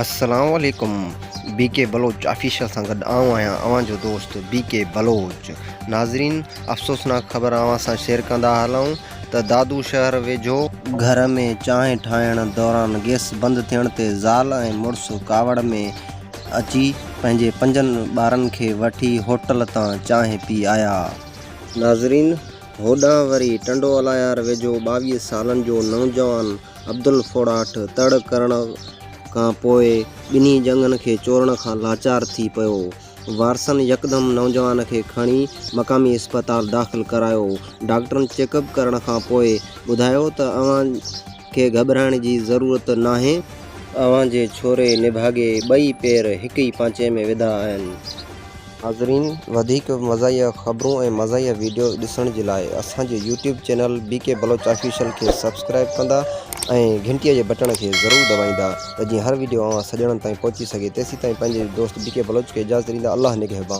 अस्सलाम वालेकुम। BK Baloch official सां गॾु आऊं आहियां अवां जो दोस्त बीके बलोच। नाज़रीन, अफ़सोसनाक ख़बर अवां सां शेयर कंदा हलूं त दादू शहर वेझो घर में चांहि ठाहिण दौरान गैस बंदि थियण ते ज़ाल ऐं मुड़ुसु कावड़ में अची पंहिंजे 5 ॿारनि खे वठी होटल तां चांहि पी आया। नाज़रीन, होॾां वरी टंडोअलायार वेझो 22 सालनि जो नौजवान अब्दुल फोड़ाठ तड़ करण खां पोइ ॿिन्ही जंगनि खे चोरण खां लाचार थी पियो। वारसनि यकदम नौजवान खे खणी मक़ामी अस्पताल दाख़िल करायो। डॉक्टरनि चेकअप करण खां पोइ ॿुधायो त अव्हां खे घबराइण जी ज़रूरत नाहे, अव्हां जे छोरे निभागे ॿई पेर हिक ई पांचे में विधा आहिनि। नाज़रीन, वधीक मज़ाहिया ख़बरूं ऐं मज़ाहिया वीडियो ॾिसण जे लाइ असांजे YouTube channel B K Baloch official खे सब्सक्राइब कंदा ऐं घंटीअ जे बटण खे ज़रूरु दॿाईंदा त जीअं हर वीडियो अव्हां सॼणनि ताईं पहुची सघे। तेसीं ताईं पंहिंजे दोस्त बीके बलोच खे इजाज़त ॾींदा। अल्लाह निगहबान।